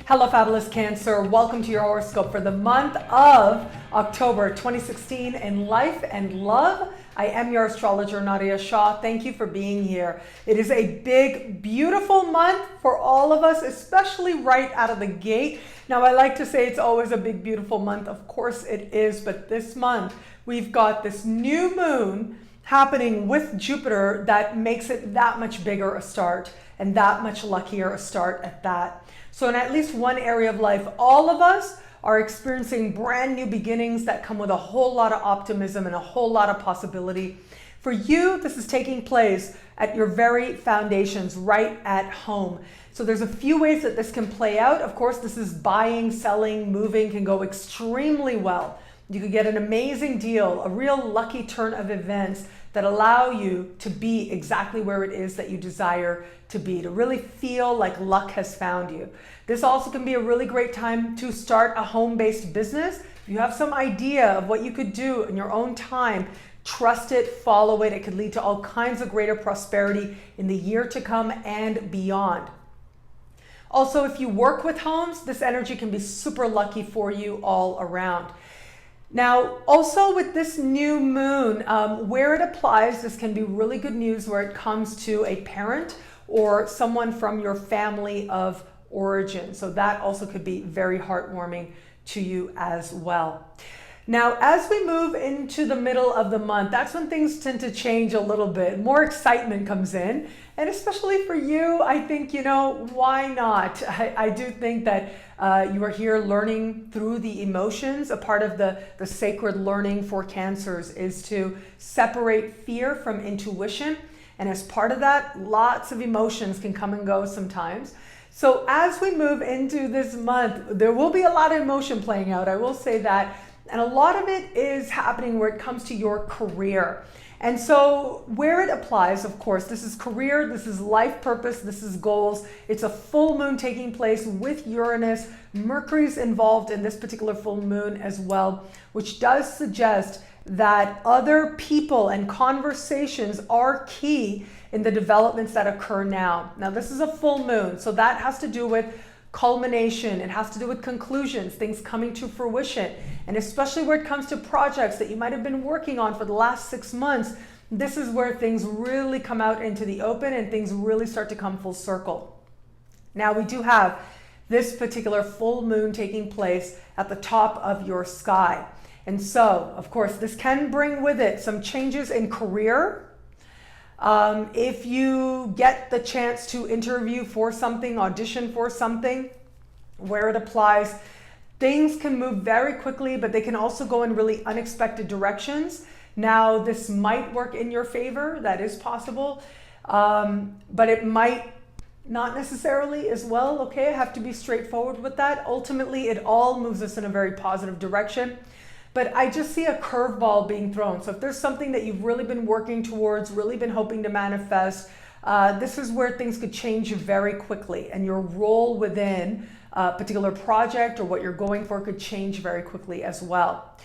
Hello, Fabulous Cancer. Welcome to your horoscope for the month of October 2016 in life and love. I am your astrologer, Nadiya Shah. Thank you for being here. It is a big, beautiful month for all of us, especially right out of the gate. Now, I like to say it's always a big, beautiful month. Of course it is, but this month we've got this new moon happening with Jupiter that makes it that much bigger a start and that much luckier a start at that. So in at least one area of life, all of us are experiencing brand new beginnings that come with a whole lot of optimism and a whole lot of possibility. For you, this is taking place at your very foundations, right at home. So there's a few ways that this can play out. Of course, this is buying, selling, moving can go extremely well. You could get an amazing deal, a real lucky turn of events that allow you to be exactly where it is that you desire to be, to really feel like luck has found you. This also can be a really great time to start a home-based business. If you have some idea of what you could do in your own time, trust it, follow it. It could lead to all kinds of greater prosperity in the year to come and beyond. Also, if you work with homes, this energy can be super lucky for you all around. Now, also with this new moon, where it applies, this can be really good news where it comes to a parent or someone from your family of origin. So that also could be very heartwarming to you as well. Now, as we move into the middle of the month, that's when things tend to change a little bit. More excitement comes in. And especially for you, I think, why not? I do think that you are here learning through the emotions. A part of the sacred learning for Cancers is to separate fear from intuition. And as part of that, lots of emotions can come and go sometimes. So as we move into this month, there will be a lot of emotion playing out. I will say that. And a lot of it is happening where it comes to your career. And so where it applies, of course, this is career, this is life purpose, this is goals. It's a full moon taking place with Uranus. Mercury's involved in this particular full moon as well, which does suggest that other people and conversations are key in the developments that occur now. Now, this is a full moon, so that has to do with culmination. It has to do with conclusions, things coming to fruition. And especially where it comes to projects that you might have been working on for the last 6 months, this is where things really come out into the open and things really start to come full circle. Now, we do have this particular full moon taking place at the top of your sky. And so, of course, this can bring with it some changes in career. If you get the chance to interview for something, audition for something, where it applies, things can move very quickly, but they can also go in really unexpected directions. Now, this might work in your favor. That is possible. But it might not necessarily as well. Okay, I have to be straightforward with that. Ultimately, it all moves us in a very positive direction. But I just see a curveball being thrown. So if there's something that you've really been working towards, really been hoping to manifest, this is where things could change very quickly. And your role within a particular project or what you're going for could change very quickly as well.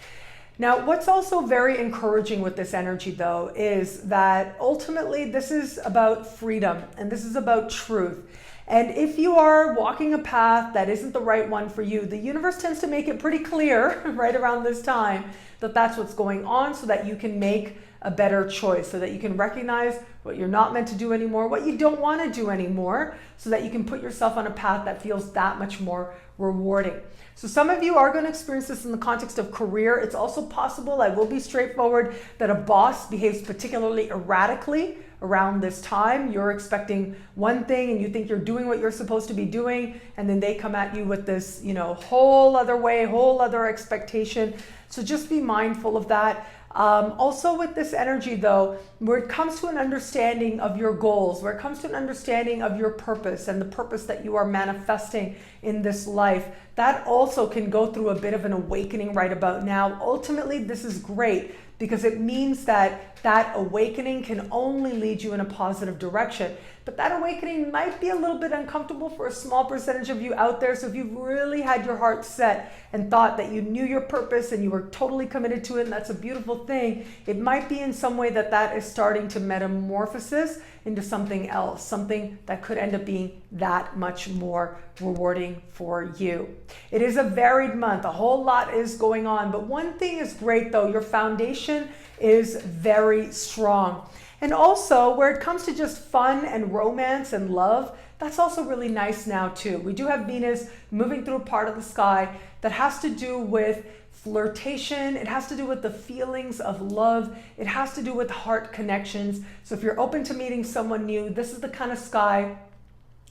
Now, what's also very encouraging with this energy, though, is that ultimately this is about freedom and this is about truth. And if you are walking a path that isn't the right one for you, the universe tends to make it pretty clear right around this time that that's what's going on so that you can make a better choice, so that you can recognize what you're not meant to do anymore, what you don't want to do anymore, so that you can put yourself on a path that feels that much more rewarding. So some of you are going to experience this in the context of career. It's also possible, I will be straightforward, that a boss behaves particularly erratically around this time. You're expecting one thing and you think you're doing what you're supposed to be doing, and then they come at you with this, whole other way, whole other expectation. So just be mindful of that. Also with this energy, though, where it comes to an understanding of your goals, where it comes to an understanding of your purpose and the purpose that you are manifesting in this life, that also can go through a bit of an awakening right about now. Ultimately, this is great because it means that That awakening can only lead you in a positive direction. But that awakening might be a little bit uncomfortable for a small percentage of you out there. So if you've really had your heart set and thought that you knew your purpose and you were totally committed to it, and that's a beautiful thing, it might be in some way that that is starting to metamorphosis into something else, something that could end up being that much more rewarding for you. It is a varied month. A whole lot is going on. But one thing is great though, your foundation is very strong. And also, where it comes to just fun and romance and love, that's also really nice now too. We do have Venus moving through a part of the sky that has to do with flirtation. It has to do with the feelings of love. It has to do with heart connections. So if you're open to meeting someone new, this is the kind of sky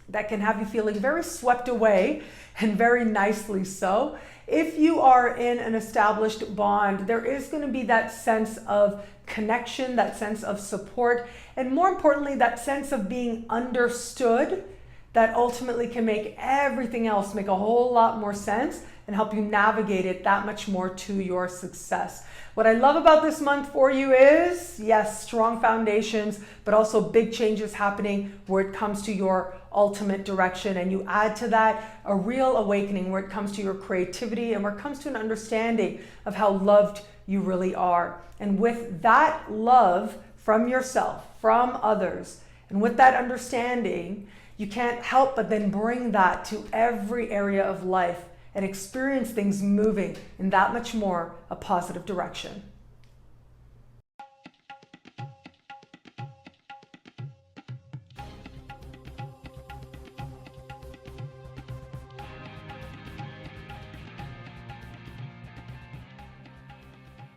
that can have you feeling very swept away, and very nicely so. If you are in an established bond, there is going to be that sense of connection, that sense of support, and more importantly, that sense of being understood that ultimately can make everything else make a whole lot more sense and help you navigate it that much more to your success. What I love about this month for you is, yes, strong foundations, but also big changes happening where it comes to your ultimate direction. And you add to that a real awakening where it comes to your creativity and where it comes to an understanding of how loved you really are. And with that love from yourself, from others, and with that understanding, you can't help but then bring that to every area of life and experience things moving in that much more a positive direction.